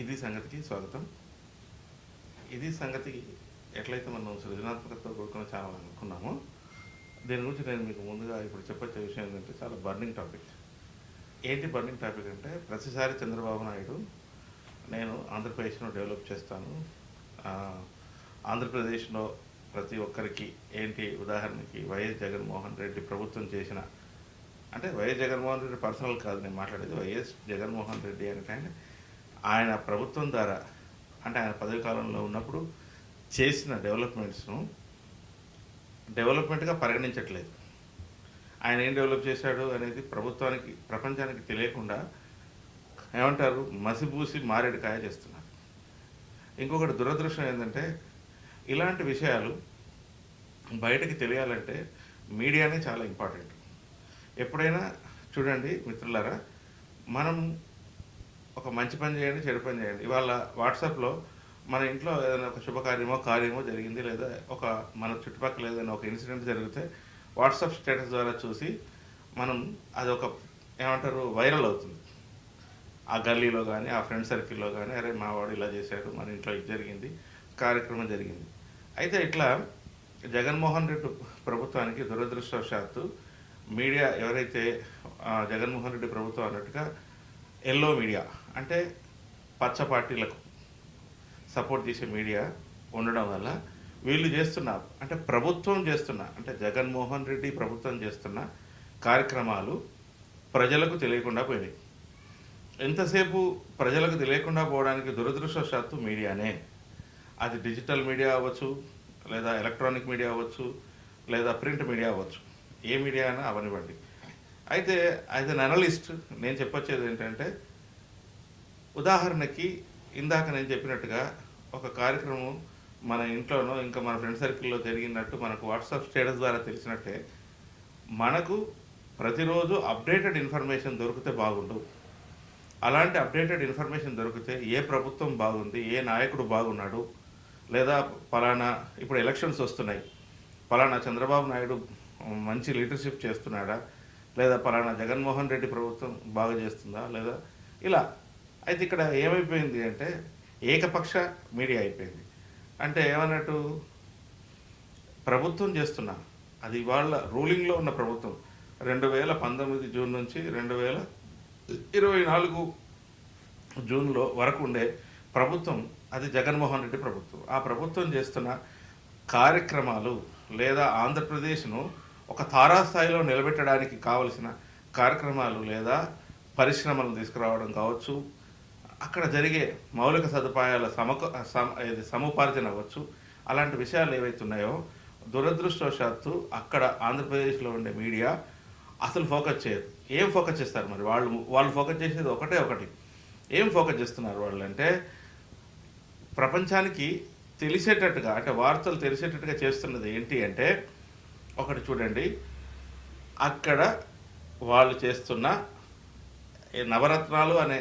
ఇది సంగతికి స్వాగతం. ఇది సంగతి ఎట్లయితే మనం సృజనాత్మకతతో కూడుకున్న ఛానల్ అనుకున్నామో, దీని గురించి నేను మీకు ముందుగా ఇప్పుడు చెప్పొచ్చే విషయం ఏంటంటే చాలా బర్నింగ్ టాపిక్. ఏంటి బర్నింగ్ టాపిక్ అంటే, ప్రతిసారి చంద్రబాబు నాయుడు నేను ఆంధ్రప్రదేశ్ను డెవలప్ చేస్తాను, ఆంధ్రప్రదేశ్లో ప్రతి ఒక్కరికి ఏంటి ఉదాహరణకి వైఎస్ జగన్మోహన్ రెడ్డి ప్రభుత్వం చేసిన, అంటే వైఎస్ జగన్మోహన్ రెడ్డి పర్సనల్ కాదు నేను మాట్లాడేది, వైఎస్ జగన్మోహన్ రెడ్డి అంటే ఆయన ప్రభుత్వం ద్వారా, అంటే ఆయన పదవి కాలంలో ఉన్నప్పుడు చేసిన డెవలప్మెంట్స్ను డెవలప్మెంట్గా పరిగణించట్లేదు. ఆయన ఏం డెవలప్ చేశాడు అనేది ప్రభుత్వానికి, ప్రపంచానికి తెలియకుండా ఏమంటారు, మసిపూసి మారేడుకాయ చేస్తున్నారు. ఇంకొకటి దురదృష్టం ఏంటంటే, ఇలాంటి విషయాలు బయటకు తెలియాలంటే మీడియానే చాలా ఇంపార్టెంట్. ఎప్పుడైనా చూడండి మిత్రులారా, మనం ఒక మంచి పని చేయండి, చెడు పని చేయండి. ఇవాళ వాట్సాప్లో మన ఇంట్లో ఏదైనా ఒక కార్యమో జరిగింది, లేదా ఒక మన చుట్టుపక్కల ఏదైనా ఒక ఇన్సిడెంట్ జరిగితే వాట్సాప్ స్టేటస్ ద్వారా చూసి మనం అది ఒక ఏమంటారు వైరల్ అవుతుంది. ఆ గల్లీలో కానీ, ఆ ఫ్రెండ్ సర్కిల్లో కానీ, అరే మా వాడు ఇలా చేశాడు, మన ఇంట్లో ఇది జరిగింది, కార్యక్రమం జరిగింది. అయితే ఇట్లా జగన్మోహన్ రెడ్డి ప్రభుత్వానికి దురదృష్టవశాత్తు మీడియా ఎవరైతే జగన్మోహన్ రెడ్డి ప్రభుత్వం అన్నట్టుగా ఎల్లో మీడియా, అంటే పచ్చ పార్టీలకు సపోర్ట్ చేసే మీడియా ఉండడం వల్ల వీళ్ళు చేస్తున్న, అంటే ప్రభుత్వం చేస్తున్న, అంటే జగన్మోహన్ రెడ్డి ప్రభుత్వం చేస్తున్న కార్యక్రమాలు ప్రజలకు తెలియకుండా పోయినాయి. ఎంతసేపు ప్రజలకు తెలియకుండా పోవడానికి దురదృష్టవశాత్తు మీడియానే, అది డిజిటల్ మీడియా అవ్వచ్చు, లేదా ఎలక్ట్రానిక్ మీడియా అవ్వచ్చు, లేదా ప్రింట్ మీడియా అవ్వచ్చు, ఏ మీడియా అయినా అవనివ్వండి. అయితే యాజ్ అన్ అనలిస్ట్ నేను చెప్పొచ్చేది ఏంటంటే, ఉదాహరణకి ఇందాక నేను చెప్పినట్టుగా ఒక కార్యక్రమం మన ఇంట్లోనో ఇంకా మన ఫ్రెండ్ సర్కిల్లో జరిగినట్టు మనకు వాట్సాప్ స్టేటస్ ద్వారా తెలిసినట్టే, మనకు ప్రతిరోజు అప్డేటెడ్ ఇన్ఫర్మేషన్ దొరికితే బాగుండు. అలాంటి అప్డేటెడ్ ఇన్ఫర్మేషన్ దొరికితే ఏ ప్రభుత్వం బాగుంది, ఏ నాయకుడు బాగున్నాడు, లేదా పలానా ఇప్పుడు ఎలక్షన్స్ వస్తున్నాయి, పలానా చంద్రబాబు నాయుడు మంచి లీడర్షిప్ చేస్తున్నాడా, లేదా పలానా జగన్మోహన్ రెడ్డి ప్రభుత్వం బాగా చేస్తుందా, లేదా ఇలా. అయితే ఇక్కడ ఏమైపోయింది అంటే ఏకపక్ష మీడియా అయిపోయింది. అంటే ఏమన్నట్టు, ప్రభుత్వం చేస్తున్నా, అది వాళ్ళ రూలింగ్లో ఉన్న ప్రభుత్వం 2019 జూన్ నుంచి 2024 జూన్లో వరకు ఉండే ప్రభుత్వం, అది జగన్మోహన్ రెడ్డి ప్రభుత్వం. ఆ ప్రభుత్వం చేస్తున్న కార్యక్రమాలు లేదా ఆంధ్రప్రదేశ్ను ఒక తారాస్థాయిలో నిలబెట్టడానికి కావలసిన కార్యక్రమాలు, లేదా పరిశ్రమలను తీసుకురావడం కావచ్చు, అక్కడ జరిగే మౌలిక సదుపాయాల సముపార్జన అవ్వచ్చు, అలాంటి విషయాలు ఏవైతే ఉన్నాయో దురదృష్టవశాత్తు అక్కడ ఆంధ్రప్రదేశ్లో ఉండే మీడియా అసలు ఫోకస్ చేయరు. ఏం ఫోకస్ చేస్తారు మరి వాళ్ళు ఫోకస్ చేసేది ఒకటి. ఏం ఫోకస్ చేస్తున్నారు వాళ్ళు అంటే, ప్రపంచానికి తెలిసేటట్టుగా, అంటే వార్తలు తెలిసేటట్టుగా చేస్తున్నది ఏంటి అంటే, ఒకటి చూడండి, అక్కడ వాళ్ళు చేస్తున్న నవరత్నాలు అనే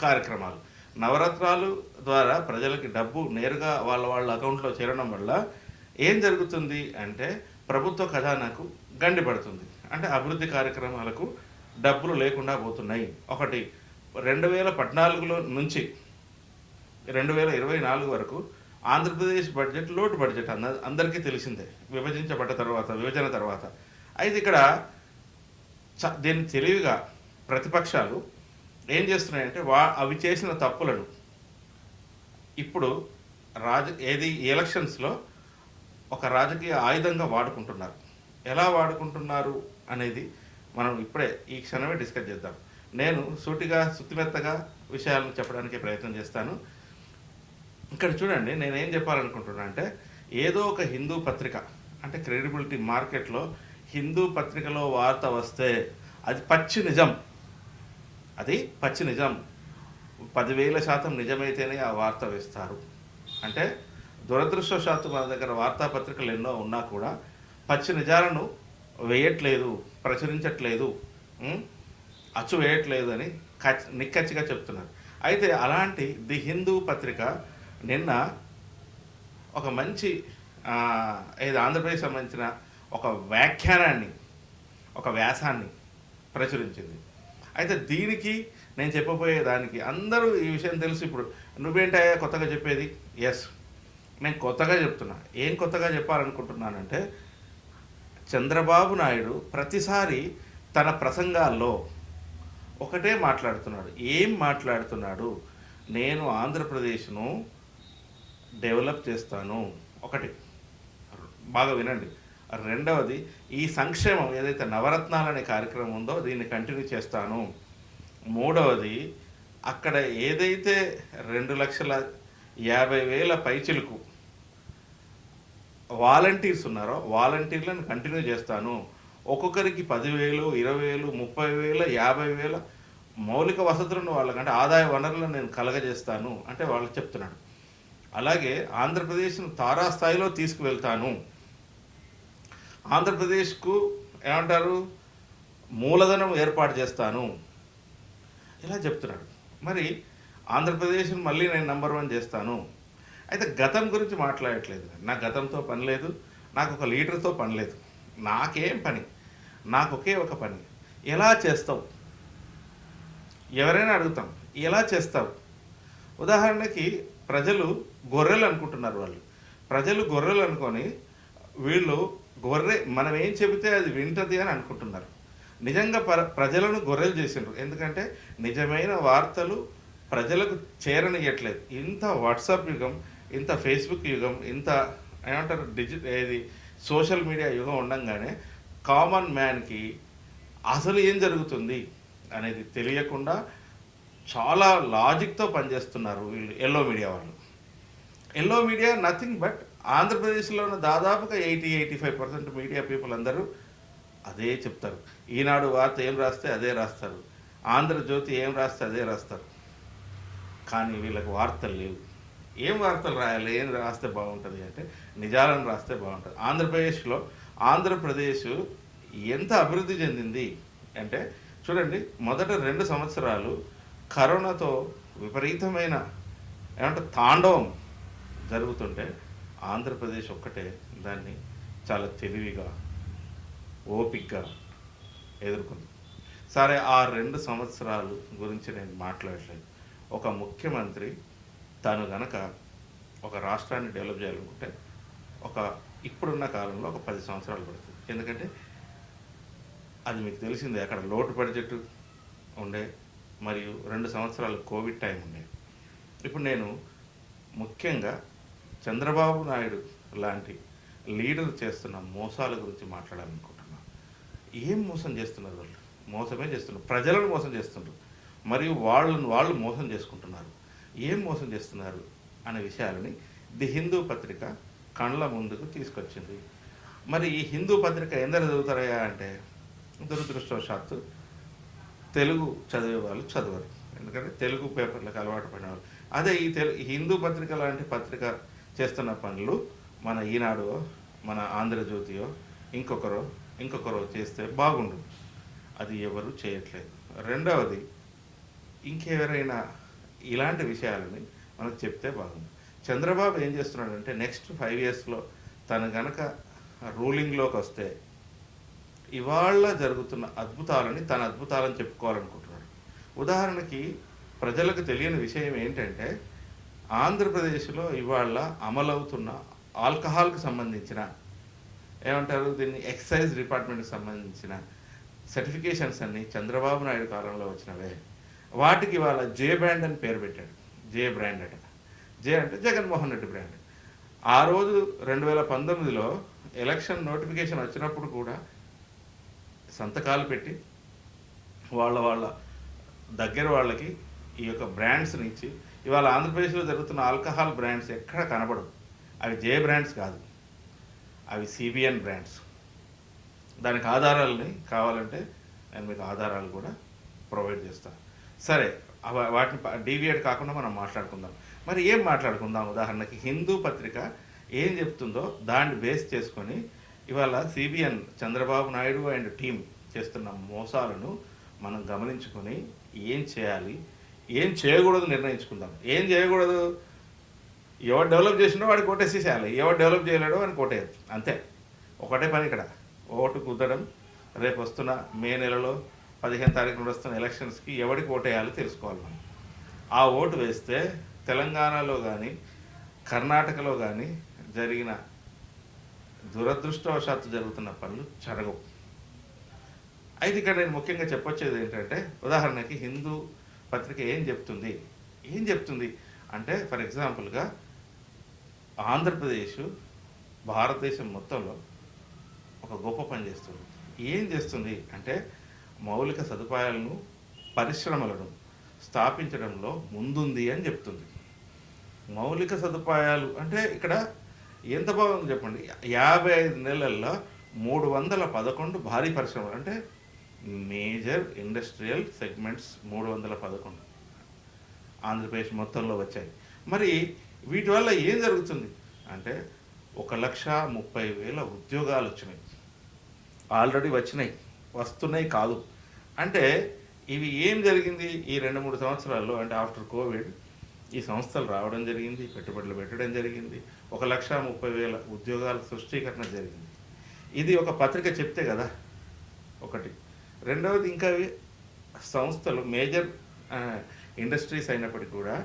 కార్యక్రమాలు, నవరత్నాలు ద్వారా ప్రజలకి డబ్బు నేరుగా వాళ్ళ అకౌంట్లో చేరడం వల్ల ఏం జరుగుతుంది అంటే, ప్రభుత్వ ఖజానాకు గండి పడుతుంది. అంటే అభివృద్ధి కార్యక్రమాలకు డబ్బులు లేకుండా పోతున్నాయి. ఒకటి, 2014 నుంచి 2024 వరకు ఆంధ్రప్రదేశ్ బడ్జెట్ లోటు బడ్జెట్ అందరికీ తెలిసిందే, విభజన తర్వాత. అయితే ఇక్కడ దీన్ని తెలివిగా ప్రతిపక్షాలు ఏం చేస్తున్నాయంటే, అవి చేసిన తప్పులను ఇప్పుడు ఎలక్షన్స్లో ఒక రాజకీయ ఆయుధంగా వాడుకుంటున్నారు. ఎలా వాడుకుంటున్నారు అనేది మనం ఇప్పుడే ఈ క్షణమే డిస్కస్ చేద్దాం. నేను సూటిగా సుత్తిమెత్తగా విషయాలను చెప్పడానికి ప్రయత్నం చేస్తాను. ఇక్కడ చూడండి, నేనేం చెప్పాలనుకుంటున్నా అంటే, ఏదో ఒక హిందూ పత్రిక, అంటే క్రెడిబిలిటీ మార్కెట్లో హిందూ పత్రికలో వార్త వస్తే అది పచ్చి నిజం, 10,000% నిజమైతేనే ఆ వార్త వేస్తారు. అంటే దురదృష్టవశాత్తు మన దగ్గర వార్తాపత్రికలు ఎన్నో ఉన్నా కూడా పచ్చి నిజాలను వేయట్లేదు, ప్రచురించట్లేదు, అచ్చు వేయట్లేదు అని నిక్కచ్చిగా చెప్తున్నారు. అయితే అలాంటి ది హిందూ పత్రిక నిన్న ఒక మంచి ఆంధ్రప్రదేశ్ సంబంధించిన ఒక వ్యాఖ్యానాన్ని, ఒక వ్యాసాన్ని ప్రచురించింది. అయితే దీనికి నేను చెప్పబోయే దానికి అందరూ ఈ విషయం తెలుసు. ఇప్పుడు నువ్వేంటయ్యా కొత్తగా చెప్పేది? ఎస్, నేను కొత్తగా చెప్తున్నా. ఏం కొత్తగా చెప్పాలనుకుంటున్నానంటే, చంద్రబాబు నాయుడు ప్రతిసారి తన ప్రసంగాల్లో ఒకటే మాట్లాడుతున్నాడు. ఏం మాట్లాడుతున్నాడు? నేను ఆంధ్రప్రదేశ్ను డెవలప్ చేస్తాను, ఒకటి. బాగా వినండి. రెండవది, ఈ సంక్షేమం ఏదైతే నవరత్నాలు అనే కార్యక్రమం ఉందో దీన్ని కంటిన్యూ చేస్తాను. మూడవది, అక్కడ ఏదైతే 2,50,000 పైచిలకు వాలంటీర్స్ ఉన్నారో వాలంటీర్లను కంటిన్యూ చేస్తాను. ఒక్కొక్కరికి 10,000, 20,000, 30,000, 50,000 మౌలిక వసతులను వాళ్ళకంటే ఆదాయ వనరులను నేను కలగజేస్తాను అంటే వాళ్ళకి చెప్తున్నాడు. అలాగే ఆంధ్రప్రదేశ్ను తారాస్థాయిలో తీసుకువెళ్తాను. ఆంధ్రప్రదేశ్కు ఏమంటారు, మూలధనం ఏర్పాటు చేస్తాను, ఇలా చెప్తున్నాడు. మరి ఆంధ్రప్రదేశ్ని మళ్ళీ నేను నంబర్ 1 చేస్తాను. అయితే గతం గురించి మాట్లాడట్లేదు. నాకు గతంతో పని లేదు, నాకు ఒక లీడర్తో పని లేదు. నాకేం పని? నాకు ఒకే ఒక పని, ఎలా చేస్తావు? ఎవరైనా అడుగుతాం, ఎలా చేస్తావు? ఉదాహరణకి ప్రజలు గొర్రెలు అనుకుంటున్నారు. ప్రజలు గొర్రెలు అనుకొని వీళ్ళు గొర్రె మనం ఏం చెబితే అది వింటది అని అనుకుంటున్నారు. నిజంగా ప్రజలను గొర్రెలు చేసిండ్రు. ఎందుకంటే నిజమైన వార్తలు ప్రజలకు చేరనియట్లేదు. ఇంత వాట్సాప్ యుగం, ఇంత ఫేస్బుక్ యుగం, ఇంత ఏమంటారు ఏది సోషల్ మీడియా యుగం ఉండంగానే కామన్ మ్యాన్కి అసలు ఏం జరుగుతుంది అనేది తెలియకుండా చాలా లాజిక్తో పనిచేస్తున్నారు వీళ్ళు ఎల్లో మీడియా వాళ్ళు. ఎల్లో మీడియా నథింగ్ బట్ ఆంధ్రప్రదేశ్లో ఉన్న దాదాపుగా 80-85% మీడియా పీపుల్ అందరూ అదే చెప్తారు. ఈనాడు వార్త ఏం రాస్తే అదే రాస్తారు, ఆంధ్రజ్యోతి ఏం రాస్తే అదే రాస్తారు. కానీ వీళ్ళకి వార్తలు లేవు. ఏం వార్తలు రాయాలి, ఏం రాస్తే బాగుంటుంది అంటే నిజాలను రాస్తే బాగుంటుంది. ఆంధ్రప్రదేశ్ ఎంత అభివృద్ధి చెందింది అంటే చూడండి, మొదట 2 సంవత్సరాలు కరోనాతో విపరీతమైన తాండవం జరుగుతుంటే ఆంధ్రప్రదేశ్ ఒక్కటే దాన్ని చాలా తెలివిగా ఓపికగా ఎదుర్కొంది. సరే, ఆ 2 సంవత్సరాలు గురించి నేను మాట్లాడలేదు. ఒక ముఖ్యమంత్రి తను గనక ఒక రాష్ట్రాన్ని డెవలప్ చేయాలనుకుంటే ఇప్పుడున్న కాలంలో ఒక 10 సంవత్సరాలు పడుతుంది. ఎందుకంటే అది మీకు తెలిసిందే, అక్కడ లోటు బడ్జెట్ ఉండే, మరియు 2 సంవత్సరాలు కోవిడ్ టైం ఉండే. ఇప్పుడు నేను ముఖ్యంగా చంద్రబాబు నాయుడు లాంటి లీడర్ చేస్తున్న మోసాల గురించి మాట్లాడాలనుకుంటున్నాను. ఏం మోసం చేస్తున్నారు వాళ్ళు? మోసమే చేస్తున్నారు, ప్రజలను మోసం చేస్తున్నారు, మరియు వాళ్ళు మోసం చేసుకుంటున్నారు. ఏం మోసం చేస్తున్నారు అనే విషయాలని ది హిందూ పత్రిక కళ్ళ ముందుకు తీసుకొచ్చింది. మరి ఈ హిందూ పత్రిక ఎందరు చదువుతారయ్యా అంటే దురదృష్టవశాత్తు తెలుగు చదివే వాళ్ళు చదవరు. ఎందుకంటే తెలుగు పేపర్లకు అలవాటు పడిన వాళ్ళు. అదే ఈ హిందూ పత్రిక లాంటి పత్రిక చేస్తున్న పనులు మన ఈనాడు, మన ఆంధ్రజ్యోతియో ఇంకొకరో చేస్తే బాగుండు. అది ఎవరు చేయట్లేదు. రెండవది, ఇంకెవరైనా ఇలాంటి విషయాలని మనకు చెప్తే బాగుంది. చంద్రబాబు ఏం చేస్తున్నాడంటే నెక్స్ట్ 5 yearsలో తను గనక రూలింగ్లోకి వస్తే ఇవాళ జరుగుతున్న తన అద్భుతాలని చెప్పుకోవాలనుకుంటున్నాడు. ఉదాహరణకి ప్రజలకు తెలియని విషయం ఏంటంటే ఆంధ్రప్రదేశ్లో ఇవాళ అమలవుతున్న ఆల్కహాల్కి సంబంధించిన దీన్ని ఎక్సైజ్ డిపార్ట్మెంట్కి సంబంధించిన సర్టిఫికేషన్స్ అన్నీ చంద్రబాబు నాయుడు కాలంలో వచ్చినవే. వాటికి ఇవాళ జే బ్రాండ్ అని పేరు పెట్టాడు. జే బ్రాండ్ అట. జే అంటే జగన్మోహన్ రెడ్డి బ్రాండ్. ఆ రోజు 2019లో ఎలక్షన్ నోటిఫికేషన్ వచ్చినప్పుడు కూడా సంతకాలు పెట్టి వాళ్ళ దగ్గర వాళ్ళకి ఈ యొక్క బ్రాండ్స్ని ఇచ్చి ఇవాళ ఆంధ్రప్రదేశ్లో జరుగుతున్న ఆల్కహాల్ బ్రాండ్స్ ఎక్కడ కనబడవు. అవి జే బ్రాండ్స్ కాదు, అవి సిబిఎన్ బ్రాండ్స్. దానికి ఆధారాలని కావాలంటే నేను మీకు ఆధారాలు కూడా ప్రొవైడ్ చేస్తాను. సరే, వాటిని డీవియేట్ కాకుండా మనం మాట్లాడుకుందాం. మరి ఏం మాట్లాడుకుందాం? ఉదాహరణకి హిందూ పత్రిక ఏం చెప్తుందో దాన్ని బేస్ చేసుకొని ఇవాళ CBN Chandrababu Naidu and team చేస్తున్న మోసాలను మనం గమనించుకొని ఏం చేయాలి, ఏం చేయకూడదు నిర్ణయించుకుందాం. ఏం చేయకూడదు, ఎవరు డెవలప్ చేసినో వాడికి ఓటేసేసేయాలి, ఎవరు డెవలప్ చేయలేడో వాడికి ఓటేయచ్చు, అంతే. ఒకటే పని ఇక్కడ, ఓటు కుదడం. రేపు వస్తున్న మే నెలలో 15 తారీఖున వస్తున్న ఎలక్షన్స్కి ఎవరికి ఓటు వేయాలో తెలుసుకోవాలి మనం. ఆ ఓటు వేస్తే తెలంగాణలో కానీ కర్ణాటకలో కానీ జరిగిన దురదృష్టవశాత్తు జరుగుతున్న పనులు జరగవు. అయితే ఇక్కడ నేను ముఖ్యంగా చెప్పొచ్చేది ఏంటంటే, ఉదాహరణకి హిందూ పత్రిక ఏం చెప్తుంది అంటే, ఫర్ ఎగ్జాంపుల్గా ఆంధ్రప్రదేశ్ భారతదేశం మొత్తంలో ఒక గొప్ప పని చేస్తుంది. ఏం చేస్తుంది అంటే, మౌలిక సదుపాయాలను పరిశ్రమలను స్థాపించడంలో ముందుంది అని చెప్తుంది. మౌలిక సదుపాయాలు అంటే ఇక్కడ ఎంత బాగుంది చెప్పండి. 55 నెలల్లో 311 భారీ పరిశ్రమలు, అంటే మేజర్ ఇండస్ట్రియల్ సెగ్మెంట్స్ 311 ఆంధ్రప్రదేశ్ మొత్తంలో వచ్చాయి. మరి వీటి వల్ల ఏం జరుగుతుంది అంటే, 1,30,000 ఉద్యోగాలు వచ్చినాయి, ఆల్రెడీ వచ్చినాయి, వస్తున్నాయి కాదు. అంటే ఇవి ఏం జరిగింది ఈ 2-3 సంవత్సరాల్లో అంటే ఆఫ్టర్ కోవిడ్ ఈ సంస్థలు రావడం జరిగింది, పెట్టుబడులు పెట్టడం జరిగింది, 1,30,000 ఉద్యోగాల సృష్టీకరణ జరిగింది. ఇది ఒక పత్రిక చెప్తే కదా ఒకటి. రెండవది, ఇంకా సంస్థలు మేజర్ ఇండస్ట్రీస్ అయినప్పటికీ కూడా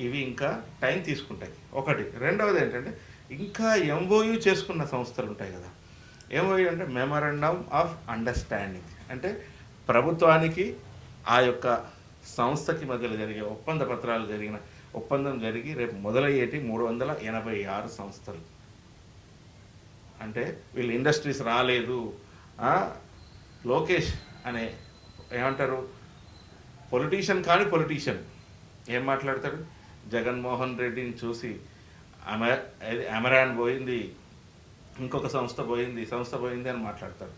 ఇవి ఇంకా టైం తీసుకుంటాయి ఒకటి. రెండవది ఏంటంటే, ఇంకా ఎంఓయూ చేసుకున్న సంస్థలు ఉంటాయి కదా. ఎంఓయూ అంటే మెమరాండమ్ ఆఫ్ అండర్స్టాండింగ్, అంటే ప్రభుత్వానికి ఆ యొక్క సంస్థకి మధ్యలో జరిగే ఒప్పంద పత్రాలు ఒప్పందం జరిగి రేపు మొదలయ్యేటి 386 సంస్థలు. అంటే వీళ్ళు ఇండస్ట్రీస్ రాలేదు, లోకేష్ అనే ఏమంటారు పొలిటీషియన్ ఏం మాట్లాడతాడు, జగన్మోహన్ రెడ్డిని చూసి అమెరాన్ పోయింది, ఇంకొక సంస్థ పోయింది అని మాట్లాడతారు.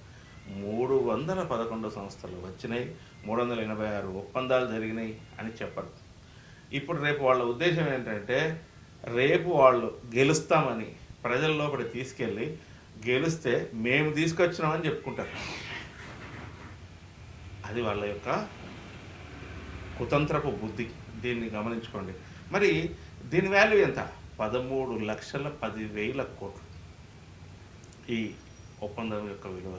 311 సంస్థలు వచ్చినాయి, 386 ఒప్పందాలు జరిగినాయి అని చెప్పరు. ఇప్పుడు రేపు వాళ్ళ ఉద్దేశం ఏంటంటే, రేపు వాళ్ళు గెలుస్తామని ప్రజల లోపల తీసుకెళ్ళి గెలిస్తే మేము తీసుకొచ్చినామని చెప్పుకుంటారు. అది వాళ్ళ యొక్క కుతంత్రపు బుద్ధి. దీన్ని గమనించుకోండి. మరి దీని వాల్యూ ఎంత? 13,10,000 కోట్లు. ఈ ఒప్పందం యొక్క విలువ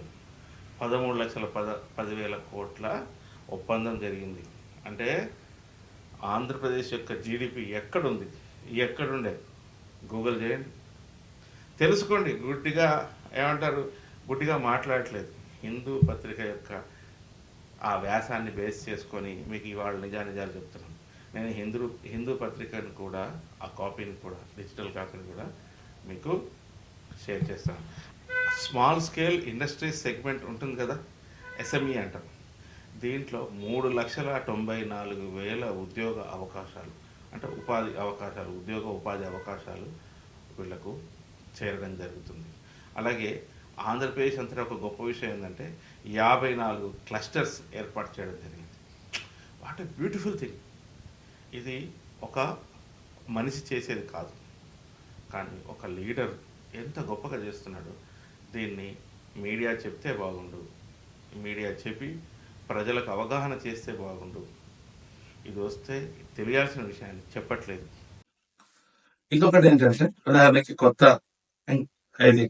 13,10,000 కోట్ల ఒప్పందం జరిగింది. అంటే ఆంధ్రప్రదేశ్ యొక్క జీడిపి ఎక్కడుండే గూగుల్ చేయండి, తెలుసుకోండి. గుడ్డిగా మాట్లాడట్లేదు. హిందూ పత్రిక యొక్క ఆ వ్యాసాన్ని బేస్ చేసుకొని మీకు ఇవాళ నిజాలు చెప్తున్నాను. నేను హిందూ పత్రికను కూడా, ఆ కాపీని కూడా, డిజిటల్ కాపీని కూడా మీకు షేర్ చేస్తాను. స్మాల్ స్కేల్ ఇండస్ట్రీస్ సెగ్మెంట్ ఉంటుంది కదా, ఎస్ఎంఈ అంటారు. దీంట్లో 3,94,000 ఉద్యోగ అవకాశాలు, అంటే ఉపాధి అవకాశాలు వీళ్లకు చేరడం జరుగుతుంది. అలాగే ఆంధ్రప్రదేశ్ అంతా ఒక గొప్ప విషయం ఏంటంటే 54 క్లస్టర్స్ ఏర్పాటు చేయడం జరిగింది. What a beautiful thing. ఇది ఒక మనిషి చేసేది కాదు, కానీ ఒక లీడర్ ఎంత గొప్పగా చేస్తున్నాడు. దీన్ని మీడియా చెప్తే బాగుండు, మీడియా చెప్పి ప్రజలకు అవగాహన చేస్తే బాగుండు. ఇది వస్తే తెలియాల్సిన విషయాన్ని చెప్పట్లేదు. ఇంకొకటి ఏంటంటే, ఉదాహరణకి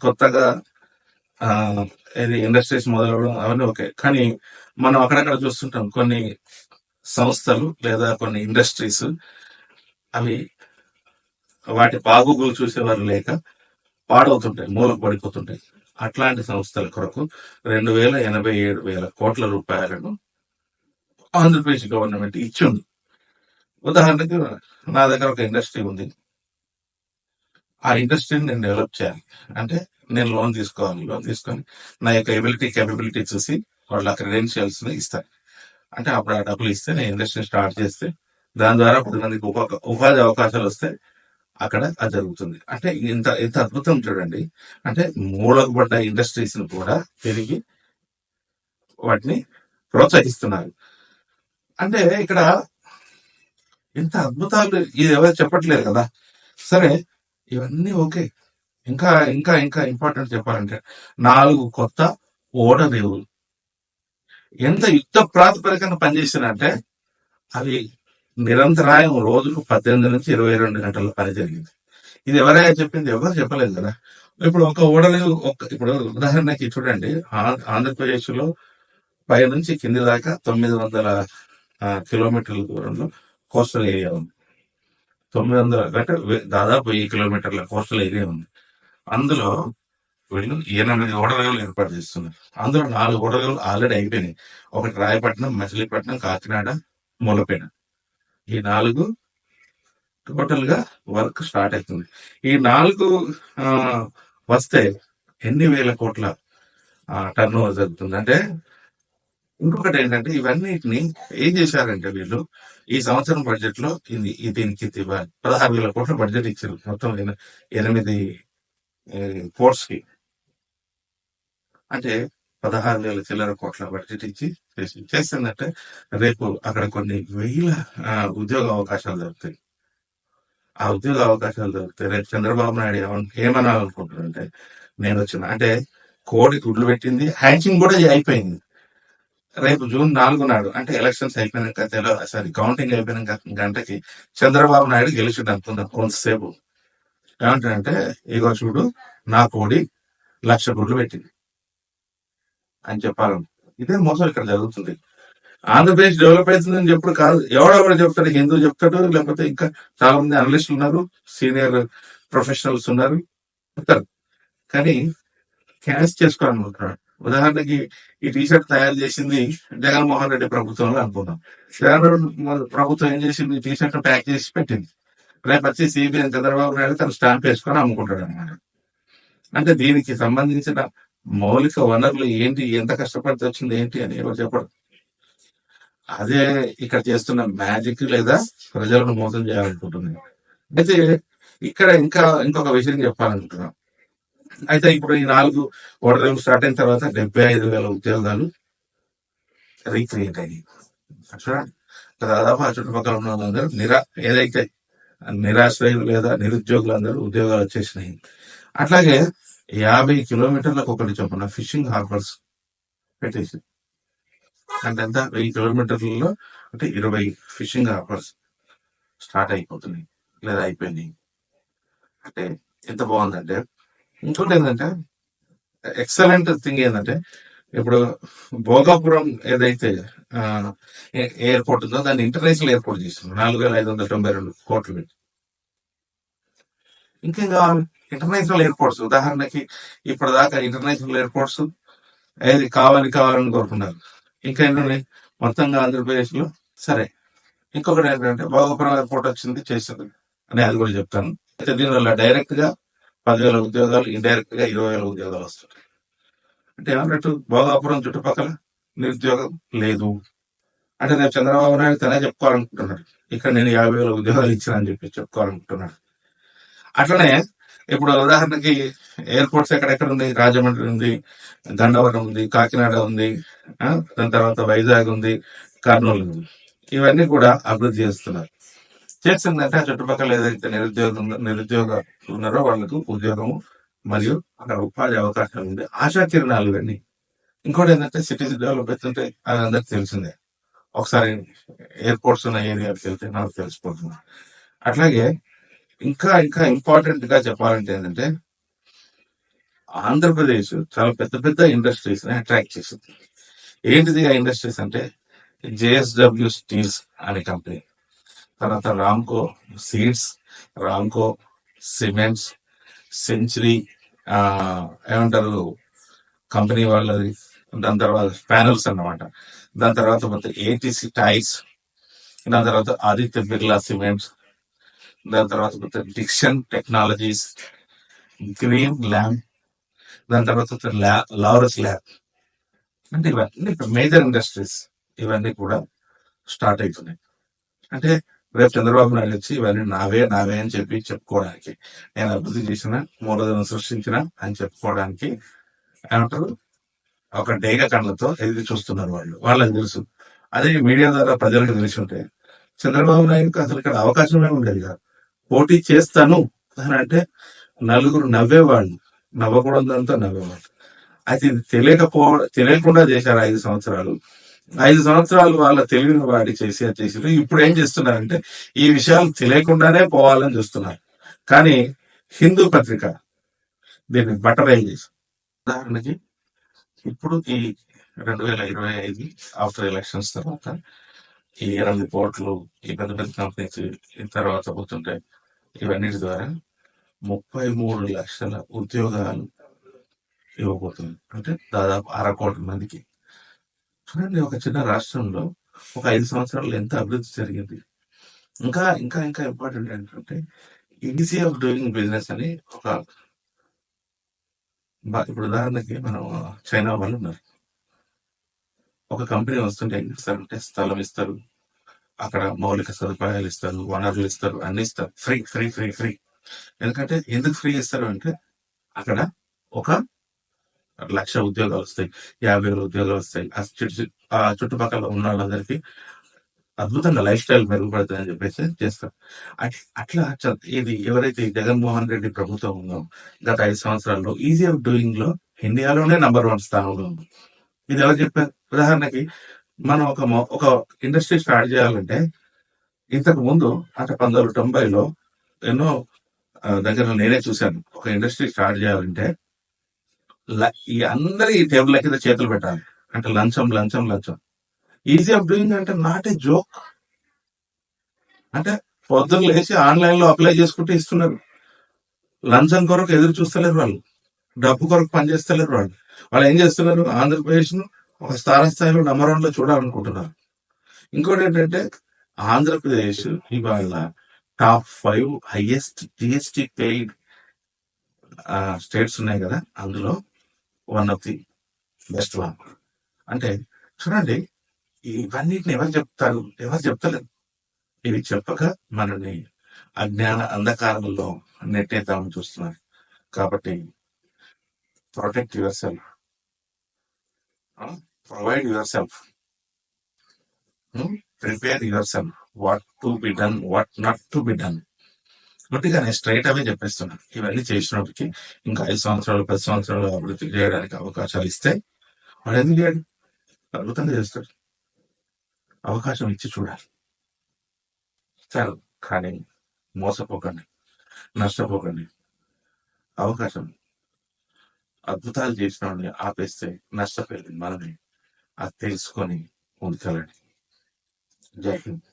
కొత్తగా ఇండస్ట్రీస్ మొదలవడం అవన్నీ ఓకే, కానీ మనం అక్కడక్కడ చూస్తుంటాం కొన్ని సంస్థలు లేదా కొన్ని ఇండస్ట్రీస్ అవి వాటి బాగోగులు చూసేవారు లేక పాడవుతుంటాయి, మూలకు పడిపోతుంటాయి. అట్లాంటి సంస్థల కొరకు 2,87,000 కోట్ల రూపాయలను ఆంధ్రప్రదేశ్ గవర్నమెంట్ ఇచ్చింది. ఉదాహరణకి నా దగ్గర ఒక ఇండస్ట్రీ ఉంది, ఆ ఇండస్ట్రీని నేను డెవలప్ చేయాలి అంటే నేను లోన్ తీసుకొని నా యొక్క కేపబిలిటీ చూసి వాళ్ళ క్రెడెన్షియల్స్ ని ఇస్తాను. అంటే అప్పుడు ఆ డబ్బులు ఇస్తే నేను ఇండస్ట్రీని స్టార్ట్ చేస్తే దాని ద్వారా 10 మందికి ఉపాధి అవకాశాలు వస్తే అక్కడ అది జరుగుతుంది. అంటే ఇంత అద్భుతం చూడండి. అంటే మూలకపడ్డ ఇండస్ట్రీస్ ను కూడా తిరిగి వాటిని ప్రోత్సహిస్తున్నారు. అంటే ఇక్కడ ఇంత అద్భుతాలు ఇది ఎవరు చెప్పట్లేదు కదా. సరే, ఇవన్నీ ఓకే. ఇంకా ఇంకా ఇంకా ఇంపార్టెంట్ చెప్పాలంటే 4 కొత్త ఓడరేవులు ఎంత యుద్ధ ప్రాతిపదికన పనిచేసినంటే అవి నిరంతరాయం రోజుకు 18 నుంచి 22 గంటల పని జరిగింది. ఇది ఎవరైనా చెప్పింది? ఎవరు చెప్పలేదు కదా. ఇప్పుడు ఒక ఓడరేవు ఇప్పుడు ఉదాహరణకి చూడండి, ఆంధ్రప్రదేశ్ లో పై నుంచి కింది దాకా 900 కిలోమీటర్ల దూరంలో కోస్టల్ ఏరియా ఉంది. 900 అంటే దాదాపు 1000 కిలోమీటర్ల కోస్టల్ ఏరియా ఉంది. అందులో వీళ్ళు 8 ఓడరేవులు ఏర్పాటు చేస్తున్నారు. అందులో 4 ఓడరేవులు ఆల్రెడీ అయిపోయినాయి. ఒకటి రాయపట్నం, మచిలీపట్నం, కాకినాడ, మూలపేట. ఈ 4 టోటల్ గా వర్క్ స్టార్ట్ అవుతుంది. ఈ 4 ఆ, వస్తే ఎన్ని వేల కోట్ల టర్న్ ఓవర్ జరుగుతుంది అంటే. ఇంకొకటి ఏంటంటే ఇవన్నిటిని ఏం చేశారంటే వీళ్ళు ఈ సంవత్సరం బడ్జెట్ లో దీనికి 16,000 కోట్ల బడ్జెట్ ఇచ్చారు. మొత్తం 8 కోర్స్ కి, అంటే 16,000 చిల్లర కోట్ల బడ్జెట్ ఇచ్చి చేస్తుందంటే రేపు అక్కడ కొన్ని వేల ఉద్యోగ అవకాశాలు దొరుకుతాయి. ఆ ఉద్యోగ అవకాశాలు దొరికితే రేపు చంద్రబాబు నాయుడు ఏమనాలనుకుంటున్నారంటే, నేను వచ్చిన అంటే కోడి గుడ్లు పెట్టింది, హ్యాచింగ్ కూడా అయిపోయింది. రేపు జూన్ 4 నాడు అంటే ఎలక్షన్స్ అయిపోయినాక సారీ కౌంటింగ్ అయిపోయినాక గంటకి చంద్రబాబు నాయుడు గెలిచిండు అనుకుందాం కొంతసేపు. ఏమంటాడంటే, ఇగో చూడు నా కోడి 1,00,000 గుడ్లు పెట్టింది అని చెప్పాలను. ఇదే మోసం ఇక్కడ జరుగుతుంది. ఆంధ్రప్రదేశ్ డెవలప్ అవుతుందని చెప్పుడు కాదు, ఎవడెవరు చెప్తాడు, హిందూ చెప్తాడు, లేకపోతే ఇంకా చాలా మంది అనలిస్టులు ఉన్నారు, సీనియర్ ప్రొఫెషనల్స్ ఉన్నారు చెప్తారు. కానీ క్యాష్ చేసుకోవాలనుకుంటున్నాడు. ఉదాహరణకి ఈ టీషర్ట్ తయారు చేసింది జగన్మోహన్ రెడ్డి ప్రభుత్వంలో అనుకుందాం. జగన్ ప్రభుత్వం ఏం చేసింది, టీషర్ట్ ప్యాక్ చేసి పెట్టింది. రేపు వచ్చి సిబిఎన్ చంద్రబాబు నాయుడు తన స్టాంప్ వేసుకొని అమ్ముకుంటాడు అన్నమాట. అంటే దీనికి సంబంధించిన మౌలిక వనరులు ఏంటి, ఎంత కష్టపడితే వచ్చింది ఏంటి అని ఎవరు చెప్పడు. అదే ఇక్కడ చేస్తున్న మ్యాజిక్ లేదా ప్రజలను మోసం చేయాలనుకుంటుంది. అయితే ఇక్కడ ఇంకొక విషయం చెప్పాలనుకుంటున్నాం. అయితే ఇప్పుడు ఈ 4 ఓడరేవులు స్టార్ట్ అయిన తర్వాత 75,000 ఉద్యోగాలు రీక్రియేట్ అయ్యాయి. చూడండి, దాదాపు ఆ చుట్టుపక్కల ఉన్న వాళ్ళందరూ ఏదైతే నిరాశ్రయులు లేదా నిరుద్యోగులందరూ ఉద్యోగాలు వచ్చేసినాయి. అట్లాగే 50 కిలోమీటర్లకు ఒకటి చొప్పున ఫిషింగ్ హార్బర్స్ పెట్టేసి, అంటే ఎంత 1000 కిలోమీటర్లలో అంటే 20 ఫిషింగ్ హార్బర్స్ స్టార్ట్ అయిపోతున్నాయి లేదా అయిపోయినాయి. అంటే ఎంత బాగుందంటే. ఇంకోటి ఏంటంటే ఎక్సలెంట్ థింగ్ ఏంటంటే, ఇప్పుడు భోగాపురం ఏదైతే ఎయిర్పోర్ట్ ఉందో దాన్ని ఇంటర్నేషనల్ ఎయిర్పోర్ట్ చేస్తున్నారు 4,592 కోట్లు పెట్టి. ఇంకేం కావాలి ఇంటర్నేషనల్ ఎయిర్పోర్ట్స్. ఉదాహరణకి ఇప్పటిదాకా ఇంటర్నేషనల్ ఎయిర్పోర్ట్స్ ఏది కావాలని కోరుకున్నారు. ఇంకా ఏంటంటే మొత్తంగా ఆంధ్రప్రదేశ్ లో సరే. ఇంకొకటి ఏంటంటే భోగాపురం ఎయిర్పోర్ట్ వచ్చింది చేసింది అని అది కూడా చెప్తాను. అయితే దీనివల్ల డైరెక్ట్ గా 10,000 ఉద్యోగాలు, ఇండైరెక్ట్ గా 20,000 ఉద్యోగాలు వస్తున్నాయి. అంటే ఏమన్నట్టు భోగాపురం చుట్టుపక్కల నిరుద్యోగం లేదు. అంటే నేను చంద్రబాబు నాయుడు తనే చెప్పుకోవాలనుకుంటున్నాడు, ఇక్కడ నేను 50,000 ఉద్యోగాలు ఇచ్చిన అని చెప్పి చెప్పుకోవాలనుకుంటున్నాడు. అట్లనే ఇప్పుడు ఉదాహరణకి ఎయిర్పోర్ట్స్ ఎక్కడెక్కడ ఉంది, రాజమండ్రి ఉంది, గన్నవరం ఉంది, కాకినాడ ఉంది, దాని తర్వాత వైజాగ్ ఉంది, కర్నూలు ఉంది. ఇవన్నీ కూడా అభివృద్ధి చేస్తున్నారు. చేస్తుందంటే ఆ చుట్టుపక్కల ఏదైతే నిరుద్యోగ ఉన్నారో వాళ్ళకు ఉద్యోగము మరియు అక్కడ ఉపాధి అవకాశాలు ఉంది, ఆశా కిరణాలు ఇవన్నీ. ఇంకోటి ఏంటంటే సిటీస్ డెవలప్ అవుతుంటే అది అందరికి తెలిసిందే. ఒకసారి ఎయిర్పోర్ట్స్ ఉన్న ఏరియాకి వెళ్తే నాకు తెలిసిపోతుంది. అట్లాగే ఇంకా ఇంపార్టెంట్ గా చెప్పాలంటే ఏంటంటే, ఆంధ్రప్రదేశ్ చాలా పెద్ద పెద్ద ఇండస్ట్రీస్ ని అట్రాక్ట్ చేసింది. ఏంటిది ఆ ఇండస్ట్రీస్ అంటే, JSW స్టీల్స్ అనే కంపెనీ, తర్వాత Ramco seeds, Ramco cements, century ఏమంటారు కంపెనీ వాళ్ళది, దాని తర్వాత ప్యానల్స్ అన్నమాట, దాని తర్వాత మొత్తం ATC టైల్స్, దాని తర్వాత ఆదిత్య బిర్లా సిమెంట్స్, దాని తర్వాత మొత్తం డిక్షన్ టెక్నాలజీస్, గ్రీన్ ల్యాండ్, దాని తర్వాత లారస్ ల్యాబ్. అంటే ఇవన్నీ మేజర్ ఇండస్ట్రీస్, ఇవన్నీ కూడా స్టార్ట్ అవుతున్నాయి. అంటే రేపు చంద్రబాబు నాయుడు వచ్చి ఇవన్నీ నావే అని చెప్పి చెప్పుకోవడానికి, నేను అభివృద్ధి చేసిన, మూలధనం సృష్టించిన అని చెప్పుకోవడానికి ఏమంటారు ఒక డేగ కళ్ళతో ఎదురు చూస్తున్నారు వాళ్ళకి తెలుసు. అదే మీడియా ద్వారా ప్రజలకు తెలిసి ఉంటే చంద్రబాబు నాయుడుకి అసలు ఇక్కడ అవకాశమే ఉండేది కాదు. పోటీ చేస్తాను అని అంటే నలుగురు నవ్వేవాళ్ళు, నవ్వకూడదంతా నవ్వేవాళ్ళు. అయితే ఇది తెలియకుండా చేశారు 5 సంవత్సరాలు. 5 సంవత్సరాలు వాళ్ళ తెలివిని వాడి చేసారు. ఇప్పుడు ఏం చేస్తున్నారంటే ఈ విషయాలు తెలియకుండానే పోవాలని చూస్తున్నారు. కానీ హిందూ పత్రిక దీన్ని బట్టరైజ్ చేసి, ఉదాహరణకి ఇప్పుడు ఈ 2025 ఆఫ్టర్ ఎలక్షన్స్ తర్వాత ఈ 8 పోర్ట్లు, ఈ పెద్ద పెద్ద కంపెనీస్ ఈ తర్వాత పోతుంటాయి. ఇవన్నిటి ద్వారా 33 లక్షల ఉద్యోగాలు ఇవ్వబోతుంది. అంటే దాదాపు 1/2 కోటి మందికి. చూడండి, ఒక చిన్న రాష్ట్రంలో ఒక 5 సంవత్సరాల్లో ఎంత అభివృద్ధి జరిగింది. ఇంకా ఇంకా ఇంకా ఇంపార్టెంట్ ఏంటంటే ఈజీ ఆఫ్ డూయింగ్ బిజినెస్ అని ఒక ఇప్పుడు ఉదాహరణకి మనం చైనా వాళ్ళు ఉన్నారు. ఒక కంపెనీ వస్తుంటే ఏం చేస్తారంటే స్థలం ఇస్తారు, అక్కడ మౌలిక సదుపాయాలు ఇస్తారు, వనరులు ఇస్తారు, అన్ని ఇస్తారు. Free free free free. ఎందుకంటే ఎందుకు ఫ్రీ ఇస్తారు అంటే అక్కడ ఒక 1,00,000 ఉద్యోగాలు వస్తాయి, 50,000 ఉద్యోగాలు వస్తాయి. ఆ చుట్టుపక్కల ఉన్న వాళ్ళందరికీ అద్భుతంగా లైఫ్ స్టైల్ మెరుగుపడుతుంది అని చెప్పేసి చేస్తారు. అట్లా ఇది ఎవరైతే ఈ జగన్మోహన్ రెడ్డి ప్రభుత్వం ఉందో గత 5 సంవత్సరాల్లో ఈజీ ఆఫ్ డూయింగ్ లో ఇండియాలోనే #1 స్థానంలో ఉంది. ఇది ఎవరు చెప్పారు? ఉదాహరణకి మనం ఒక ఇండస్ట్రీ స్టార్ట్ చేయాలంటే ఇంతకు ముందు అంటే 1990లో ఎన్నో దగ్గర నేనే చూశాను. ఒక ఇండస్ట్రీ స్టార్ట్ చేయాలంటే ఈ అందరి టేబుల్ కింద చేతులు పెట్టాలి. అంటే లంచం లంచం లంచం. ఈజీ ఆఫ్ డూయింగ్ అంటే నాట్ ఏ జోక్. అంటే పొద్దున్న లేచి ఆన్లైన్ లో అప్లై చేసుకుంటే ఇస్తున్నారు. లంచం కొరకు ఎదురు చూస్తలేరు వాళ్ళు, డబ్బు కొరకు పనిచేస్తలేరు వాళ్ళు. వాళ్ళు ఏం చేస్తున్నారు? ఆంధ్రప్రదేశ్ ను ఒక స్థాయిలో #1 లో చూడాలనుకుంటున్నారు. ఇంకోటి ఏంటంటే ఆంధ్రప్రదేశ్ ఇవాళ top 5 highest GST paid states ఉన్నాయి కదా, అందులో one of the best one. అంటే చూడండి, ఇవన్నిటిని ఎవరు చెప్తారు? ఎవరు చెప్తలేరు. ఇవి చెప్పక మనల్ని అజ్ఞాన అంధకారంలో నెట్టేద్దామని చూస్తున్నారు. కాబట్టి protect yourself, provide yourself, prepare yourself, what to be done, what not to be done. బట్టిగా నేను స్ట్రైట్ అవే చెప్పేస్తున్నాను. ఇవన్నీ చేసినప్పటికీ ఇంకా 5 సంవత్సరాలు 10 సంవత్సరాలు అభివృద్ధి చేయడానికి అవకాశాలు ఇస్తే వాడు ఎందుకు చేయడు? అద్భుతంగా చేస్తాడు. అవకాశం ఇచ్చి చూడాలి చాలు. కానీ మోసపోకండి, నష్టపోకండి. అవకాశం అద్భుతాలు చేసిన వాడిని ఆపేస్తే నష్టపోయింది మనమే. అది తెలుసుకొని ముందుకెళ్ళండి. జై హింద్.